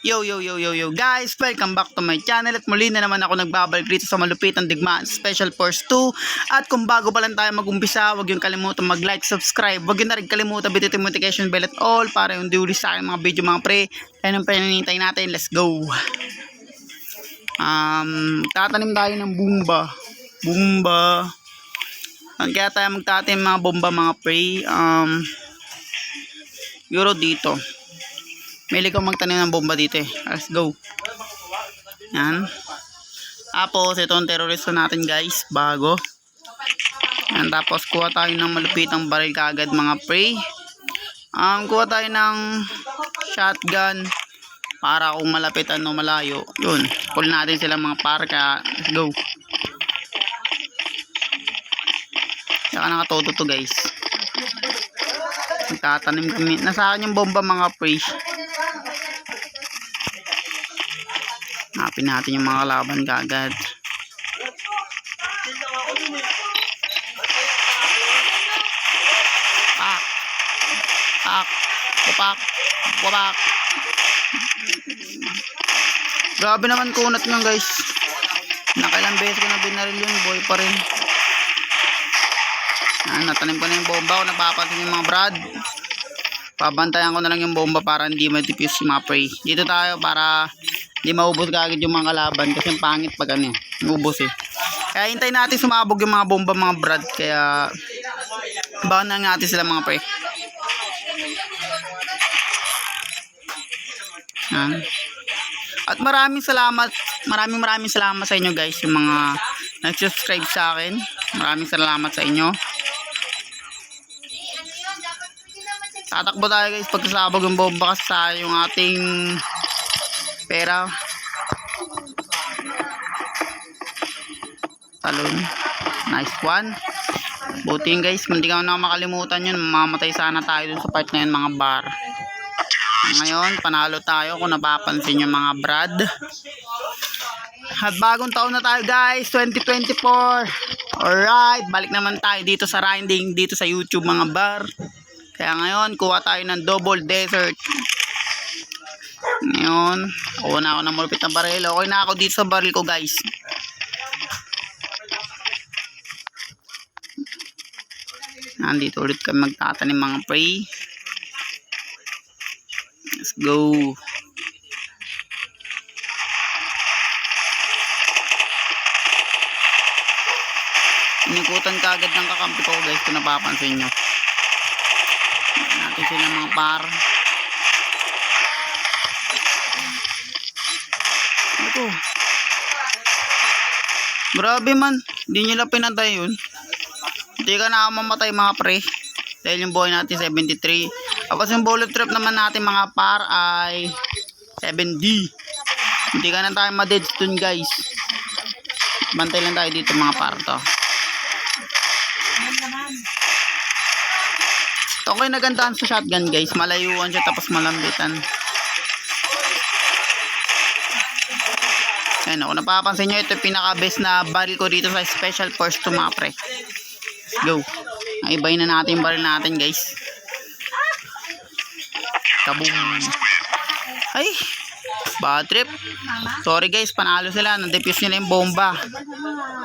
Yo yo yo yo yo guys, welcome back to my channel at muli na naman ako nagbabalik dito sa malupitang digmaan Special Force 2. At kung bago pa lang tayo mag-umpisa, huwag yung kalimutan mag-like, subscribe, huwag yung na rin kalimutan bitin notification bell at all para yung diuli sa akin mga video mga pre. Kaya nang pinanintay natin, let's go. Tatanim tayo ng bumba. Kaya tayo magtatanim mga bomba mga pre. Euro dito. May ko magtanim ng bomba dito eh. Let's go. Yan. Tapos itong terorista natin guys. Bago. Yan. Tapos kuha tayo ng malupitang baril kagad mga pre. Kuha tayo ng shotgun. Para kung malapitan o malayo. Yun. Pull natin sila mga parka. Let's go. Saka nakatoto to guys. Magtatanim kami. Nasa akin yung bomba mga pre. Hanapin natin yung mga kalaban kagad. Wapak. Grabe naman kunat nyo guys. Nakailang beses ko na binaril yun, boy pa rin. Natanim ko na yung bomba. Kung napapansin yung mga brad, pabantayan ko na lang yung bomba para hindi ma-defuse yung mga prey. Dito tayo para hindi maubos kagad yung mga kalaban kasi pangit pag ano maubos eh. Kaya hintayin natin sumabog yung mga bomba mga brad. Kaya baon na natin sila mga prey. At maraming salamat sa inyo guys, yung mga nag-subscribe sa akin. Maraming salamat sa inyo. Tatakbo tayo guys pag sasabog yung bomba kasi sa yung ating pera. Talon. Nice one. Buti yun guys, hindi ka na makalimutan yun. Mamamatay sana tayo dun sa part na yun mga bar. Ngayon, panalo tayo kung napapansin yung mga brad. At bagong taon na tayo guys, 2024. Alright, balik naman tayo dito sa grinding, dito sa YouTube mga bar. Kaya ngayon, kuha tayo ng double desert. Ngayon, kuha na ako ng malupit na baril. Okay na ako dito sa baril ko guys. Nandito ulit kami magtatanim mga prey. Let's go. Inikutan ka agad ng kakampi ko guys kung napapansin nyo. Natin sila mga par. Ito. Grabe man. Hindi nyo lang pinatay yun. Hindi ka na mamatay mga pre. Dahil yung buhay natin 73. Tapos yung bullet trap naman natin mga par ay 7D. Hindi ka na tayo ma-deadstone guys. Bantay lang tayo dito mga par to. Okay na gandahan sa shotgun guys. Malayuan siya tapos malambitan. Ayan, kung napapansin nyo, ito yung pinaka-best na baril ko dito sa Special Force 2 mga pre. Go. Ibayin na natin yung baril natin guys. Kaboom. Ay, bad trip. Sorry guys, panalo sila. Na-defuse nila yung bomba.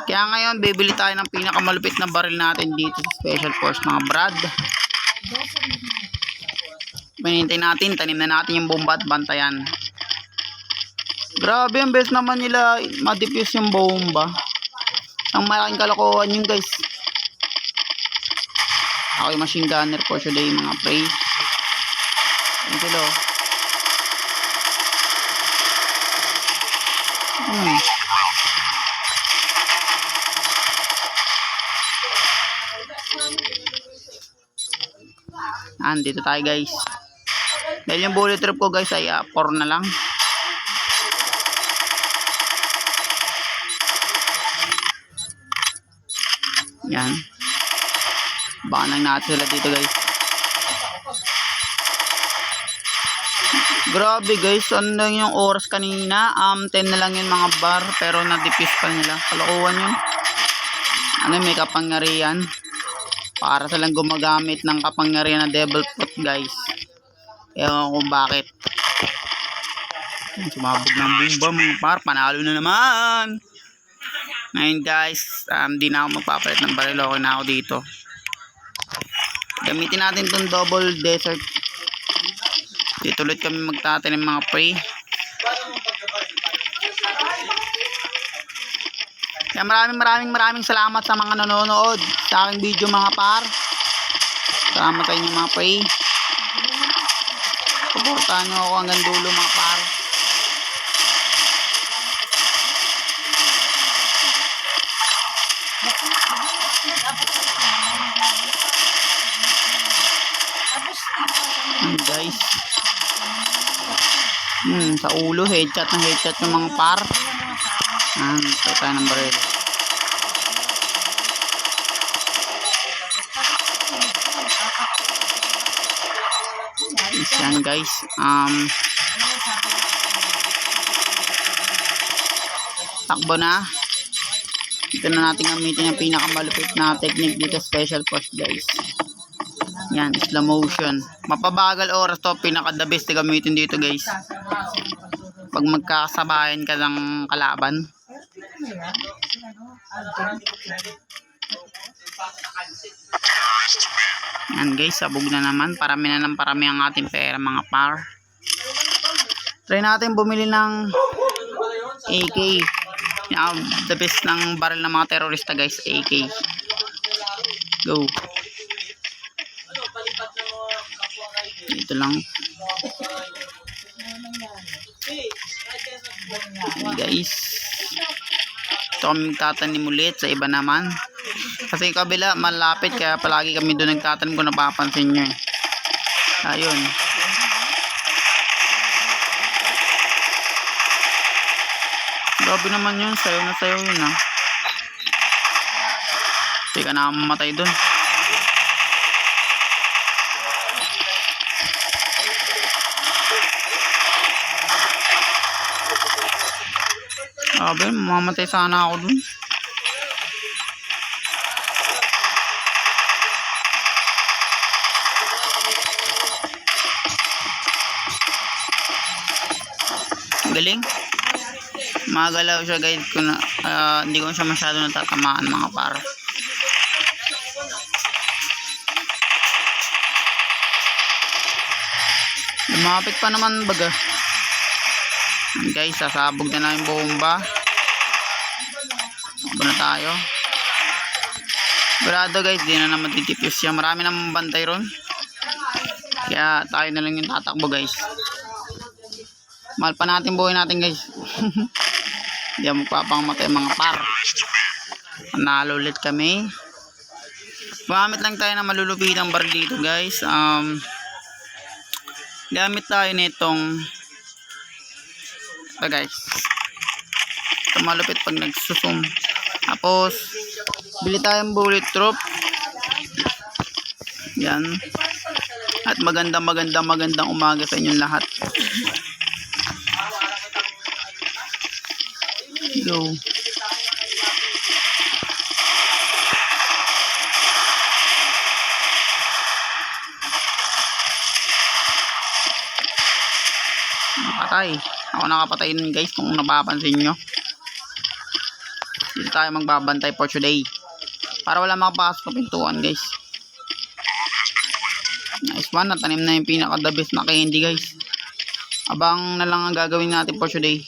Kaya ngayon, bibili tayo ng pinakamalupit na baril natin dito sa Special Force mga brad. Pinintay natin, tanim na natin yung bomba at bantayan. Grabe, ang best naman nila ma-defuse yung bomba. Ang malaking kalokohan yun guys. Ako yung machine gunner for today mga prey. Yan sila. Dito tayo guys. Dahil yung bullet trap ko guys ay 4 na lang. Yan. Banang natin sila dito guys. Grabe guys, ano lang yung oras kanina? 10 na lang yun mga bar, pero na-defuse pa nila. Kalokohan yun. Ano, may kapangyarihan. Para silang gumagamit ng kapangyarihan na devil fruit guys. Ewan kung bakit. Sumabog ng bomba mga par. Panalo na naman. Ngayon guys, di na ako magpapalit ng baril. Okay na ako dito. Gamitin natin itong double desert. Dito ulit kami magtatanim mga pre. Kaya maraming salamat sa mga nanonood sa aking video mga par. Salamat sa inyo mga pre. Suportahan nyo ako hanggang dulo mga par. Guys, sa ulo headshot yung mga par. Ito tayo ng baril. Yan guys, takbo na. Ito na natin gamitin yung pinakamalupit na technique dito, special force guys. Yan, slow motion. Mapabagal oras to, pinaka the best na gamitin dito guys. Pag magkakasabayan ka ng kalaban. Yan guys, sabog na naman. Parami na ng parami ang ating pera mga par. Try natin bumili ng AK. Yan, the best ng baril ng mga terorista guys, AK. Go. Ito lang. Guys, ito kami magtatanim ulit sa iba naman. Kasi yung kabila malapit, kaya palagi kami doon nagtatanim kung napapansin nyo eh. Ayun. Grabe naman yun, sayo na sayo yun ah. Hindi ka na mamatay doon. Grabe, mamamatay sana ako dun. Galing. Magalaw siya guys. Hindi ko siya masyado natatamaan mga par. Lumapit pa naman baga. Guys, sasabog na lang yung bomba. Sabo na tayo. Brado guys, di na naman titipis siya. Marami namang bantay ron. Kaya tayo na lang yung tatakbo guys. Mahal pa natin buhay natin guys. Hindi ako magpapangamatay mga par. Panalo ulit kami. Gamit lang tayo na malulupitang baril dito guys. Gamit tayo nitong ito guys. Ito malupit pag nagsusum. Tapos bili tayong bulletproof. Yan. At magandang umaga sa inyong lahat. Go. Nakapatay. Ako nakapatay nun guys kung napapansin nyo. Dito tayo magbabantay for today. Para wala makapasok sa pintuan guys. Nice one. Natanim na yung pinaka the best na candy guys. Abang na lang ang gagawin natin for today.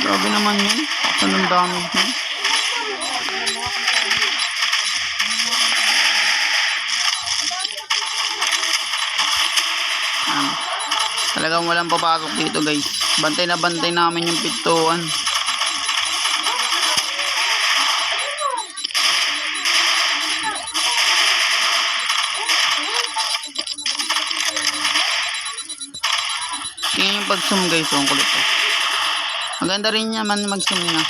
Grabe naman yun. Anong damage yun. Talagang walang papasok dito guys. Bantay na bantay namin yung pintuan. Tingnan yung pag-zoom guys. Ang kulit to. Maganda rin naman mag-zoom na.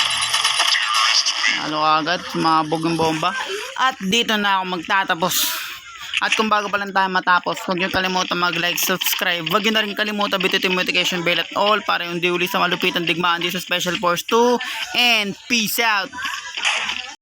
Halo agad, sumabog yung bomba. At dito na ako magtatapos At kung bago pa lang tayo matapos, huwag nyo kalimutan mag-like, subscribe. Huwag nyo na rin kalimutan bitutin notification bell at all para yung di uli sa malupitan digmaan dito sa Special Force 2. And peace out!